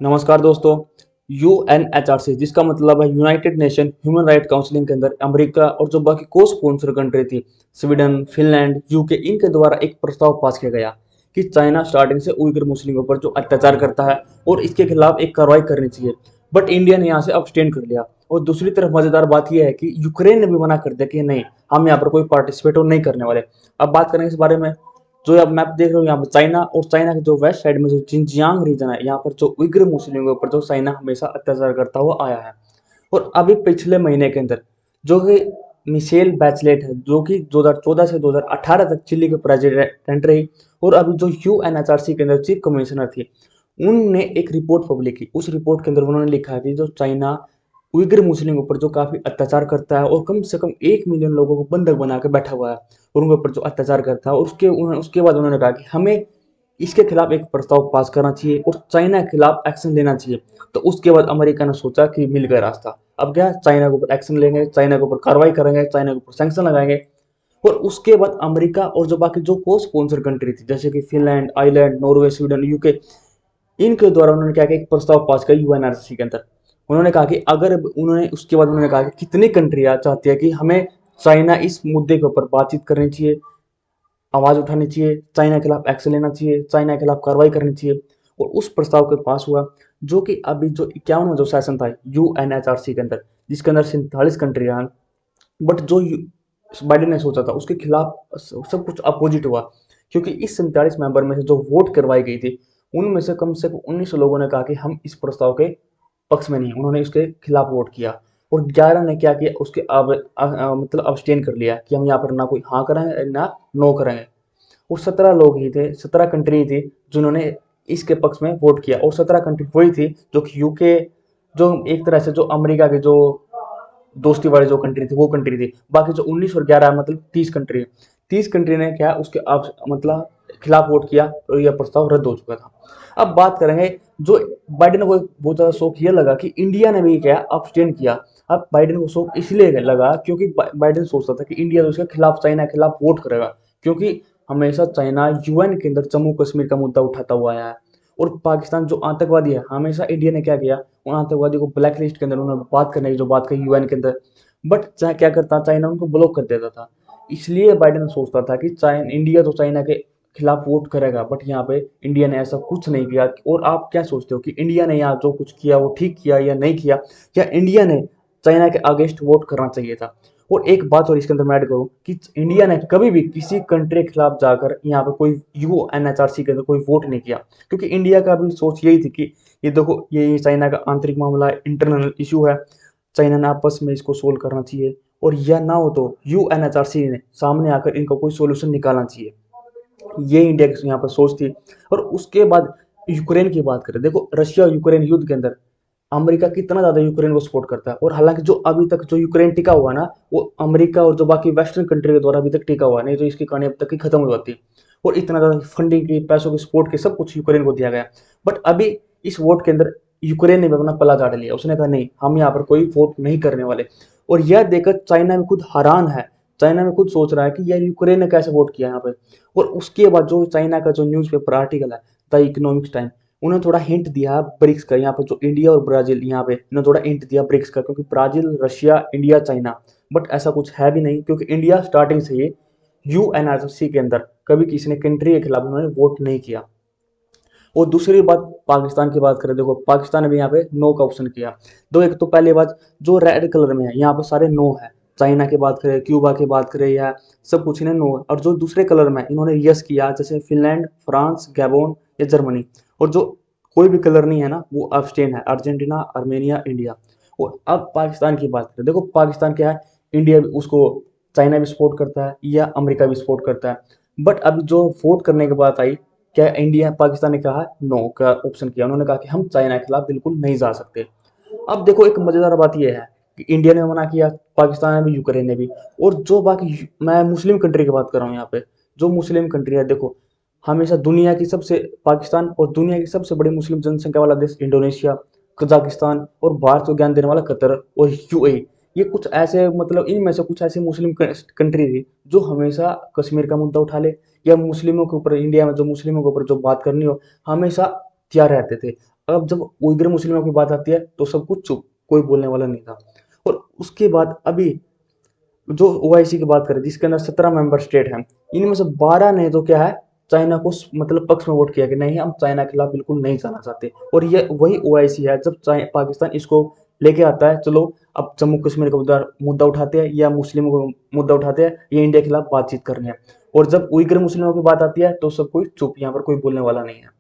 नमस्कार दोस्तों। यूएनएचआरसी जिसका मतलब है United nation human right counselling के अंदर अमेरिका और जो बाकी को स्पॉन्सर कंट्री थी स्वीडन, फिनलैंड, यूके इनके द्वारा एक प्रस्ताव पास किया गया कि चाइना स्टार्टिंग से उइगर मुस्लिमों पर जो अत्याचार करता है और इसके खिलाफ एक कार्रवाई करनी चाहिए। बट इंडिया ने यहाँ से अब्सटेन कर लिया। और दूसरी तरफ मजेदार बात यह है कि यूक्रेन ने भी मना कर दिया कि नहीं, हम यहाँ पर कोई पार्टिसिपेट नहीं करने वाले। अब बात करेंगे इस बारे में। जो आप मैप देख रहे हो यहाँ पर चाइना, और चाइना के जो वेस्ट साइड में जो जिनजियांग रीजन है, यहाँ पर जो उइगर मुस्लिमों के ऊपर जो चाइना हमेशा अत्याचार करता हुआ आया है। और अभी पिछले महीने के अंदर जो कि मिशेल बैचलेट है, जो कि 2014 से 2018 तक चिली के प्रेसिडेंट रही और अभी जो यूएनएचआरसी के अंदर चीफ कमिश्नर थी, उनने एक रिपोर्ट पब्लिक की। उस रिपोर्ट के अंदर उन्होंने लिखा है कि जो चाइना उइगर मुस्लिम के ऊपर जो काफी अत्याचार करता है और कम से कम 1 मिलियन लोगों को बंधक बना के बैठा हुआ है और उनके ऊपर जो अत्याचार करता है, उसके बाद उन्होंने कहा कि हमें इसके खिलाफ एक प्रस्ताव पास करना चाहिए और चाइना के खिलाफ एक्शन लेना चाहिए। तो उसके बाद अमेरिका ने सोचा कि मिल गया रास्ता। अब क्या, चाइना के ऊपर एक्शन लेंगे, चाइना के ऊपर कार्रवाई करेंगे, चाइना के ऊपर सैंक्शन लगाएंगे। और उसके बाद अमेरिका और जो बाकी जो को स्पॉन्सर कंट्री थी जैसे कि Finland, island, Norway, Sweden, UK, इनके द्वारा उन्होंने क्या किया, एक प्रस्ताव पास किया यूएनआरसी के अंदर। उन्होंने कहा कि अगर उन्होंने उसके बाद उन्होंने कहा कि कितनी कंट्रियां चाहती है कि हमें चाइना इस मुद्दे के ऊपर बातचीत करनी चाहिए, आवाज उठानी चाहिए, चाइना के खिलाफ एक्शन लेना चाहिए, चाइना के खिलाफ कार्रवाई करनी चाहिए। और उस प्रस्ताव के पास हुआ, जो कि अभी जो 51वां जो सेशन था यूएनएचआरसी के अंदर, जिसके अंदर 47 कंट्रियां हैं। बट जो बाइडेन ने सोचा था उसके खिलाफ सब कुछ अपोजिट हुआ, क्योंकि इस 47 मेंबर में से जो वोट करवाई गई थी उनमें से कम 19 लोगों ने कहा कि हम इस प्रस्ताव के पक्ष में नहीं, उन्होंने इसके खिलाफ वोट किया। और 11 ने क्या किया, उसके मतलब अब्सटेन कर लिया कि हम यहाँ पर ना कोई हाँ करेंगे ना नो करेंगे। और 17 लोग ही थे, 17 कंट्री थी जिन्होंने इसके पक्ष में वोट किया। और 17 कंट्री वही थी जो कि यूके, जो एक तरह से जो अमेरिका के जो दोस्ती वाली जो कंट्री थी वो कंट्री थी। बाकी जो 19 और 11 मतलब 30 कंट्री, 30 कंट्री ने क्या उसके मतलब खिलाफ वोट किया और यह प्रस्ताव रद्द हो चुका था। अब बात करेंगे, जो बाइडेन को बहुत ज्यादा शौक यह लगा कि इंडिया ने भी क्या अब्सटेन किया। अब बाइडेन को शौक इसलिए लगा क्योंकि बाइडेन सोचता था कि इंडिया तो उसके खिलाफ, चाइना के खिलाफ वोट करेगा, क्योंकि हमेशा चाइना यूएन के अंदर जम्मू कश्मीर का मुद्दा उठाता हुआ आया है। और पाकिस्तान जो आतंकवादी है, हमेशा इंडिया ने क्या किया, उन आतंकवादी को ब्लैक लिस्ट के अंदर उन्होंने बात करने की जो बात कही यूएन के अंदर। बट चाहे क्या करता, चाइना उनको ब्लॉक कर देता था। इसलिए बाइडेन सोचता था कि चाइना, इंडिया तो चाइना के खिलाफ वोट करेगा, बट यहाँ पे इंडिया ने ऐसा कुछ नहीं किया। और आप क्या सोचते हो कि इंडिया ने यहाँ जो कुछ किया वो ठीक किया या नहीं किया, या इंडिया ने चाइना के अगेंस्ट वोट करना चाहिए था? और एक बात और इसके अंदर मैं ऐड करूं कि इंडिया ने कभी भी किसी कंट्री के खिलाफ जाकर यहाँ पर कोई यूएनएचआरसी के अंदर कोई वोट नहीं किया, क्योंकि इंडिया का भी सोच यही थी कि ये देखो, ये चाइना का आंतरिक मामला है, इंटरनल इशू है, चाइना ने आपस में इसको सोल्व करना चाहिए। और यह ना हो तो यूएनएचआरसी ने सामने आकर इनका कोई सोल्यूशन निकालना चाहिए। ये इंडिया की यहाँ पर सोच थी। और उसके बाद यूक्रेन की बात करें, देखो रशिया और यूक्रेन युद्ध के अंदर अमेरिका कितना ज्यादा यूक्रेन को सपोर्ट करता है। और हालांकि जो अभी तक जो यूक्रेन टिका हुआ ना, वो अमेरिका और जो बाकी वेस्टर्न कंट्री के द्वारा अभी तक टिका हुआ, नहीं तो इसकी कहानी अब तक ही खत्म हो जाती। और इतना ज्यादा फंडिंग की, पैसों की, सपोर्ट की, सब कुछ यूक्रेन को दिया गया। बट अभी इस वोट के अंदर यूक्रेन ने भी अपना पल्ला झाड़ लिया, उसने कहा नहीं, हम यहाँ पर कोई वोट नहीं करने वाले। और यह देखकर चाइना में खुद हैरान है, चाइना में खुद सोच रहा है कि यार यूक्रेन ने कैसे वोट किया यहाँ पे। और उसके बाद जो चाइना का जो न्यूज़पेपर आर्टिकल है, द इकोनॉमिक्स टाइम, उन्होंने थोड़ा हिंट दिया ब्रिक्स का। यहाँ पर जो इंडिया और ब्राजील, यहाँ पे इन्होंने थोड़ा हिंट दिया ब्रिक्स का, क्योंकि Brazil, Russia, India, China, but ऐसा कुछ है भी नहीं, क्योंकि इंडिया स्टार्टिंग से ही यूएनआरसी के अंदर कभी किसी ने कंट्री के खिलाफ उन्होंने वोट नहीं किया। और दूसरी बात, पाकिस्तान की बात करें, देखो पाकिस्तान ने भी यहाँ पे नो का ऑप्शन किया। दो, एक तो पहली बात जो रेड कलर में है यहाँ पर सारे नो है। चाइना की बात करें, क्यूबा की बात करें, या सब कुछ इन्हें नो है। और जो दूसरे कलर में इन्होंने यस किया, जैसे फिनलैंड, फ्रांस, गैबोन या जर्मनी। और जो कोई भी कलर नहीं है ना, वो अब्सटेन है, अर्जेंटीना, आर्मेनिया, इंडिया। और अब पाकिस्तान की बात करें, देखो पाकिस्तान क्या है, इंडिया भी उसको, चाइना भी सपोर्ट करता है या अमेरिका भी सपोर्ट करता है। बट अब जो वोट करने की बात आई, क्या इंडिया, पाकिस्तान ने कहा नो का ऑप्शन किया, उन्होंने कहा कि हम चाइना के खिलाफ बिल्कुल नहीं जा सकते। अब देखो एक मजेदार बात यह है कि इंडिया ने मना किया, पाकिस्तान ने भी, यूक्रेन ने भी। और जो बाकी, मैं मुस्लिम कंट्री की बात कर रहा हूँ यहाँ पे, जो मुस्लिम कंट्री है, देखो हमेशा दुनिया की सबसे, पाकिस्तान और दुनिया की सबसे बड़ी मुस्लिम जनसंख्या वाला देश इंडोनेशिया, कजाकिस्तान, और भारत को ज्ञान देने वाला कतर और यूएई, ये कुछ ऐसे, मतलब इनमें से कुछ ऐसी मुस्लिम कंट्री थी जो हमेशा कश्मीर का मुद्दा उठा ले, या मुस्लिमों के ऊपर, इंडिया में जो मुस्लिमों के ऊपर जो बात करनी हो, हमेशा तैयार रहते थे। अब जब उइगर मुस्लिमों की बात आती है तो सब कुछ चुप, कोई बोलने वाला नहीं था। और उसके बाद अभी जो ओआईसी की बात करें जिसके अंदर 17 मेंबर स्टेट हैं, इनमें से 12 ने तो क्या है, चाइना को मतलब पक्ष में वोट किया कि नहीं, हम चाइना के खिलाफ बिल्कुल नहीं जाना चाहते। और ये वही ओआईसी है जब पाकिस्तान इसको लेके आता है, चलो अब जम्मू कश्मीर का मुद्दा मुद्दा उठाते हैं या मुस्लिमों को मुद्दा उठाते हैं, ये इंडिया के खिलाफ बातचीत करनी है। और जब उइगर मुस्लिमों की बात आती है तो सब कोई चुप, यहाँ पर कोई बोलने वाला नहीं है।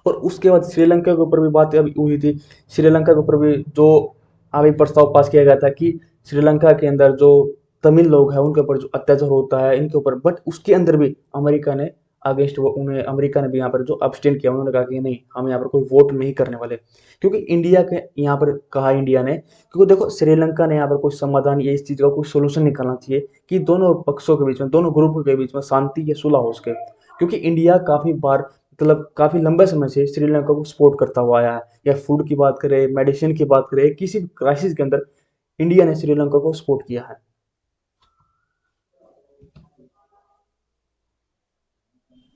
और उसके बाद श्रीलंका के ऊपर भी बात अभी हुई थी। श्रीलंका के ऊपर भी जो अभी प्रस्ताव पास किया गया था कि श्रीलंका के अंदर जो तमिल लोग हैं उनके ऊपर जो अत्याचार होता है इनके ऊपर, बट उसके अंदर भी अमेरिका ने अगेंस्ट वो उन्हें, अमेरिका ने भी यहाँ पर जो अब्सटेन किया, उन्होंने कहा कि नहीं, हम यहाँ पर कोई वोट नहीं करने वाले। क्योंकि इंडिया के यहाँ पर कहा इंडिया ने, क्योंकि देखो श्रीलंका ने यहाँ पर कोई समाधान या इस चीज़ का कोई सोल्यूशन निकालना चाहिए कि दोनों पक्षों के बीच में, दोनों ग्रुप के बीच में शांति या सुलह हो सके। क्योंकि इंडिया काफ़ी बार, मतलब काफ़ी लंबे समय से श्रीलंका को सपोर्ट करता हुआ आया है। या फूड की बात करें, मेडिसिन की बात करें, किसी भी क्राइसिस के अंदर इंडिया ने श्रीलंका को सपोर्ट किया है।